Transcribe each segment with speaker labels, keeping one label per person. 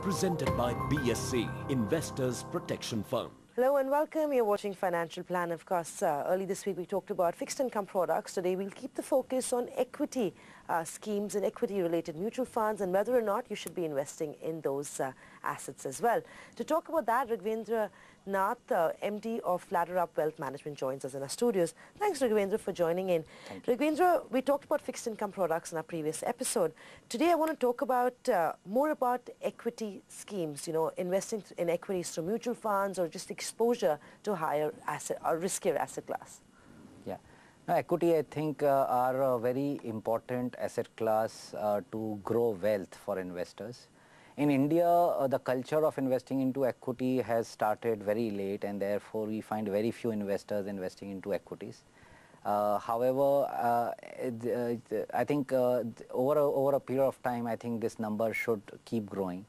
Speaker 1: Presented by BSC, Investors Protection Fund.
Speaker 2: Hello and welcome. You're watching Financial Plan. Of course, early this week we talked about fixed income products. Today we'll keep the focus on equity schemes and equity-related mutual funds and whether or not you should be investing in those assets as well. To talk about that, Raghavendra Nath, MD of Ladder Up Wealth Management, joins us in our studios. Thanks, Raghavendra, for joining in. Raghavendra, we talked about fixed income products in our previous episode. Today I want to talk about more about equity schemes, you know, investing in equities through mutual funds or just exposure to higher asset or riskier asset class.
Speaker 3: Yeah. Now, equity, I think, are a very important asset class to grow wealth for investors. In India, the culture of investing into equity has started very late, and therefore we find very few investors investing into equities. However, I think over a period of time, I think this number should keep growing.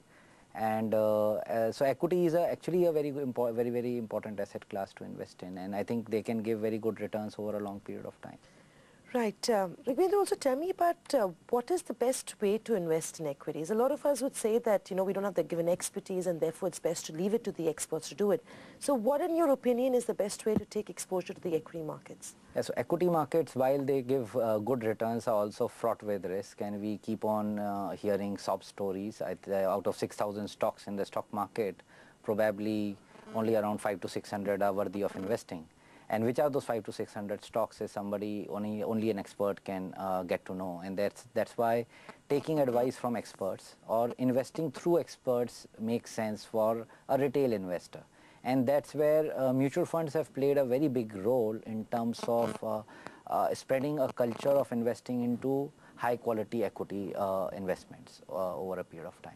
Speaker 3: And so equity is actually a very important asset class to invest in, and I think they can give very good returns over a long period of time.
Speaker 2: Right. Raghavendra, also tell me about what is the best way to invest in equities. A lot of us would say that, you know, we don't have the given expertise and therefore it's best to leave it to the experts to do it. So what, in your opinion, is the best way to take exposure to the equity markets?
Speaker 3: Yeah, so equity markets, while they give good returns, are also fraught with risk, and we keep on hearing sob stories. Out of 6,000 stocks in the stock market, probably only around 500 to 600 are worthy of investing. And which are those 500 to 600 stocks is somebody only an expert can get to know, and that's why taking advice from experts or investing through experts makes sense for a retail investor. And that's where mutual funds have played a very big role in terms of spreading a culture of investing into high quality equity investments over a period of time.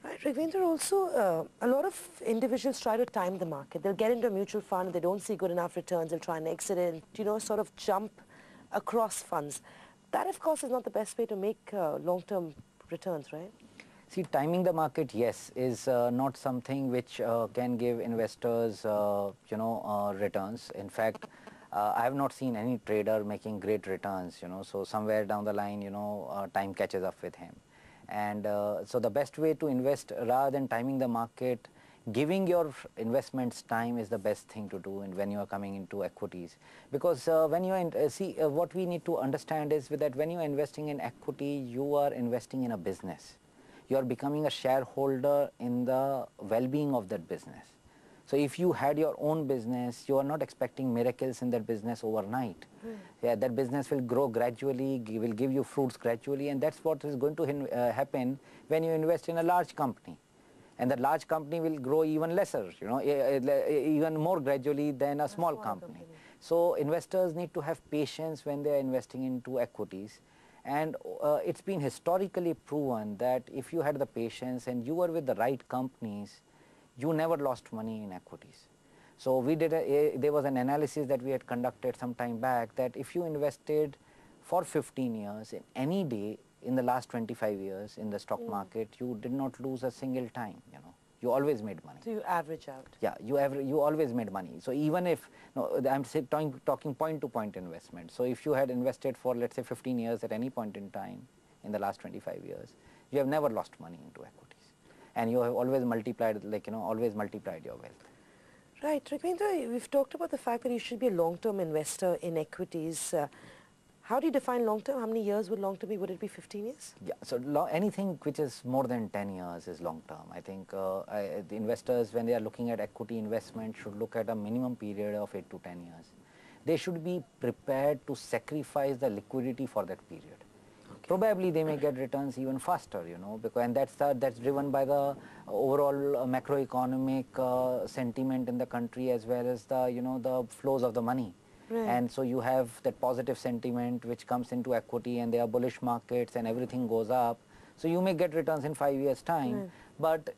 Speaker 2: Right, Raghavendra, also a lot of individuals try to time the market. They'll get into a mutual fund and they don't see good enough returns, they'll try and exit it and, you know, sort of jump across funds. That, of course, is not the best way to make long-term returns, right?
Speaker 3: See, timing the market, yes, is not something which can give investors, returns. In fact, I have not seen any trader making great returns, you know, so somewhere down the line, time catches up with him. And so the best way to invest, rather than timing the market, giving your investments time is the best thing to do when you are coming into equities. Because when you what we need to understand is that when you are investing in equity, you are investing in a business. You are becoming a shareholder in the well-being of that business. So if you had your own business, you are not expecting miracles in that business overnight. Yeah, that business will grow gradually, will give you fruits gradually, and that's what is going to happen when you invest in a large company. And that large company will grow even lesser, you know, even more gradually than a small company. So investors need to have patience when they are investing into equities. And it's been historically proven that if you had the patience and you were with the right companies, you never lost money in equities. So we did there was an analysis that we had conducted some time back that if you invested for 15 years in any day in the last 25 years in the stock market, you did not lose a single time, you know. You always made money.
Speaker 2: So you average out.
Speaker 3: Yeah, you always made money. So even if, I'm talking point-to-point investment. So if you had invested for, let's say, 15 years at any point in time in the last 25 years, you have never lost money into equities. And you have always multiplied, always multiplied your wealth.
Speaker 2: Right. Raghavendra, we've talked about the fact that you should be a long-term investor in equities. How do you define long-term? How many years would long-term be? Would it be 15 years?
Speaker 3: Yeah, so anything which is more than 10 years is long-term. I think the investors, when they are looking at equity investment, should look at a minimum period of 8 to 10 years. They should be prepared to sacrifice the liquidity for that period. Probably they may get returns even faster, you know, and that's driven by the overall macroeconomic sentiment in the country, as well as the flows of the money. Right. And so you have that positive sentiment which comes into equity, and there are bullish markets and everything goes up. So you may get returns in 5 years' time, but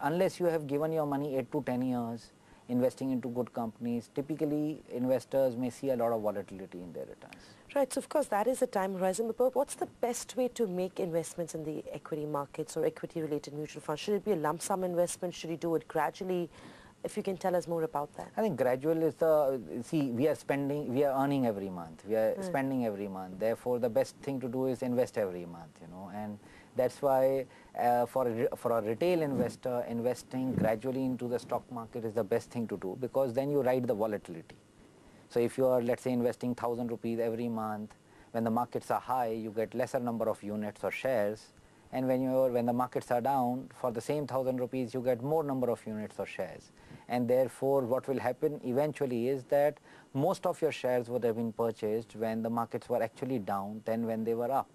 Speaker 3: unless you have given your money 8 to 10 years investing into good companies, typically investors may see a lot of volatility in their returns.
Speaker 2: Right, so of course that is a time horizon, but what's the best way to make investments in the equity markets or equity-related mutual funds? Should it be a lump sum investment? Should you do it gradually? If you can tell us more about that.
Speaker 3: I think gradual is we are earning every month, we are spending every month. Therefore, the best thing to do is invest every month, you know, and That's why for a retail investor, investing gradually into the stock market is the best thing to do, because then you ride the volatility. So if you are, let's say, investing 1,000 rupees every month, when the markets are high, you get lesser number of units or shares, and when the markets are down, for the same 1,000 rupees, you get more number of units or shares. And therefore, what will happen eventually is that most of your shares would have been purchased when the markets were actually down than when they were up.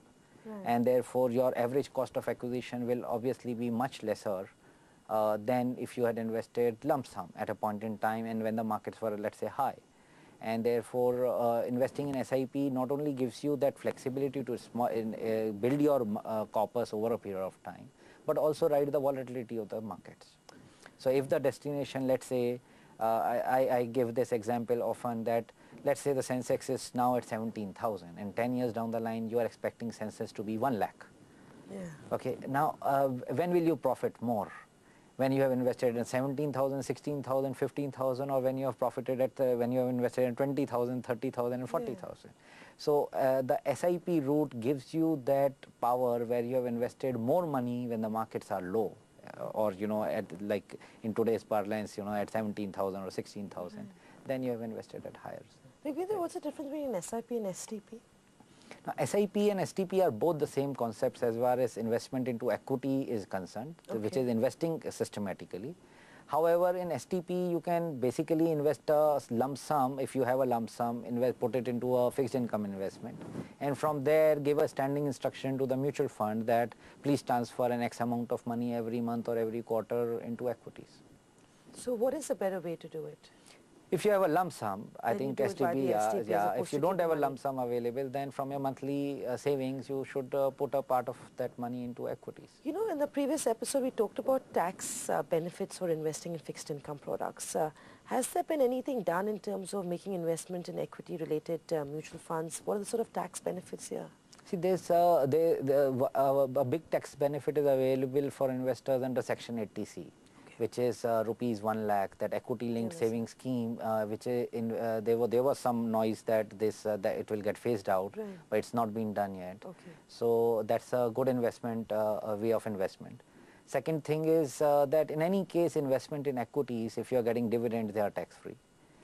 Speaker 3: Right. And therefore, your average cost of acquisition will obviously be much lesser than if you had invested lump sum at a point in time and when the markets were, let's say, high. And therefore, investing in SIP not only gives you that flexibility to build your corpus over a period of time, but also ride the volatility of the markets. So if the destination, let's say, I give this example often, that let's say the Sensex is now at 17,000, and 10 years down the line you are expecting Sensex to be 1 lakh. Yeah. Okay, now when will you profit more? When you have invested in 17,000, 16,000, 15,000, or when you have profited at when you have invested in 20,000, 30,000 and 40,000. Yeah. So the SIP route gives you that power where you have invested more money when the markets are low, or at, like in today's parlance, at 17,000 or 16,000, then you have invested at higher.
Speaker 2: What's the difference between SIP and STP?
Speaker 3: Now, SIP and STP are both the same concepts as far as investment into equity is concerned, which is investing systematically. However, in STP, you can basically invest a lump sum. If you have a lump sum, put it into a fixed income investment, and from there give a standing instruction to the mutual fund that please transfer an X amount of money every month or every quarter into equities.
Speaker 2: So what is the better way to do it?
Speaker 3: If you have a lump sum, I think STP, if you don't have a lump sum available, then from your monthly savings, you should put a part of that money into equities.
Speaker 2: In the previous episode, we talked about tax benefits for investing in fixed income products. Has there been anything done in terms of making investment in equity-related mutual funds? What are the sort of tax benefits here?
Speaker 3: See, there's a big tax benefit is available for investors under Section 80C. Which is rupees 1 lakh, that equity-linked savings scheme, which there was some noise that that it will get phased out, but it's not been done yet. Okay. So that's a good investment, way of investment. Second thing is that in any case, investment in equities, if you are getting dividends, they are tax-free.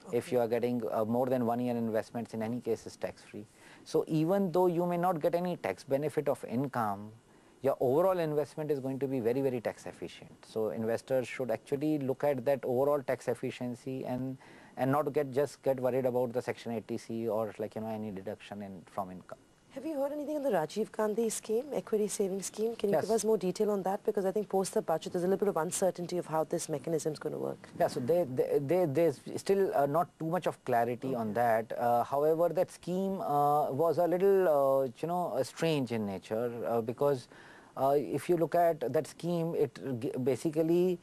Speaker 3: Okay. If you are getting more than 1 year investments, in any case, is tax-free. So even though you may not get any tax benefit of income, your overall investment is going to be very, very tax efficient. So investors should actually look at that overall tax efficiency and not get worried about the Section 80C or any deduction from income.
Speaker 2: Have you heard anything on the Rajiv Gandhi scheme, equity savings scheme? Can you give us more detail on that? Because I think post the budget, there's a little bit of uncertainty of how this mechanism is going to work. Yeah, so
Speaker 3: there's still not too much of clarity on that. However, that scheme was a little, strange in nature because if you look at that scheme, it basically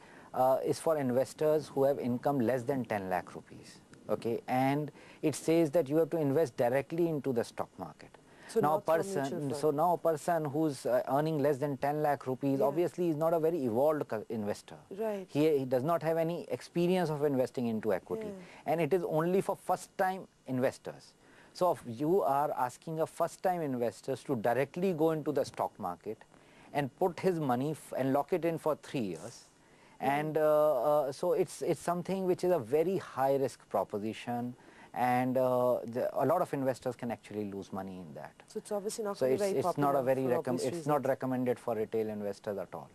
Speaker 3: is for investors who have income less than 10 lakh rupees. Okay, and it says that you have to invest directly into the stock market. So now a person who's earning less than 10 lakh rupees obviously is not a very evolved investor. Right. He does not have any experience of investing into equity, and it is only for first-time investors. So if you are asking a first-time investors to directly go into the stock market and put his money and lock it in for 3 years, and so it's something which is a very high risk proposition, and a lot of investors can actually lose money in that.
Speaker 2: So it's obviously not very popular.
Speaker 3: It's not recommended for retail investors at all.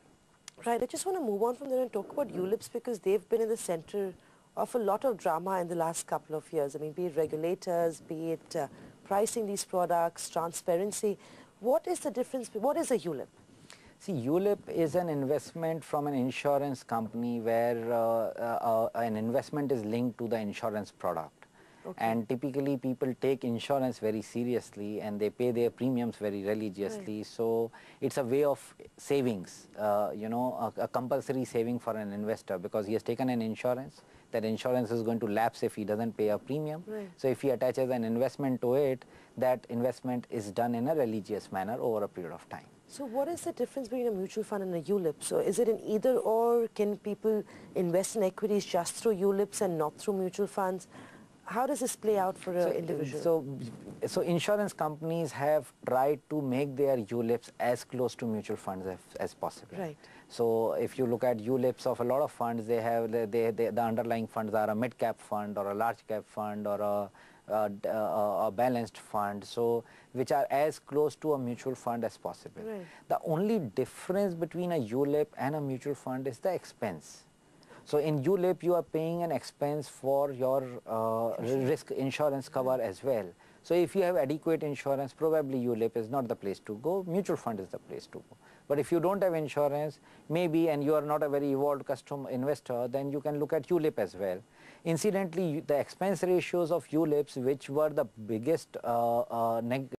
Speaker 2: Right. I just want to move on from there and talk about ULIPs, because they've been in the center of a lot of drama in the last couple of years. I mean, be it regulators, be it pricing these products, transparency. What is the difference? What is a ULIP?
Speaker 3: See, ULIP is an investment from an insurance company where an investment is linked to the insurance product. Okay. And typically people take insurance very seriously and they pay their premiums very religiously. Right. So it's a way of savings, a compulsory saving for an investor, because he has taken an insurance. That insurance is going to lapse if he doesn't pay a premium. Right. So if he attaches an investment to it, that investment is done in a religious manner over a period of time.
Speaker 2: So what is the difference between a mutual fund and a ULIP? So is it an either or? Can people invest in equities just through ULIPs and not through mutual funds? How does this play out for an individual?
Speaker 3: So insurance companies have tried to make their ULIPs as close to mutual funds as possible.
Speaker 2: Right.
Speaker 3: So if you look at ULIPs of a lot of funds, they have the underlying funds are a mid cap fund or a large cap fund or a balanced fund, so which are as close to a mutual fund as possible.
Speaker 2: Right.
Speaker 3: The only difference between a ULIP and a mutual fund is the expense. So in ULIP, you are paying an expense for your risk insurance cover as well. So if you have adequate insurance, probably ULIP is not the place to go. Mutual fund is the place to go. But if you don't have insurance, maybe, and you are not a very evolved custom investor, then you can look at ULIP as well. Incidentally, the expense ratios of ULIPs, which were the biggest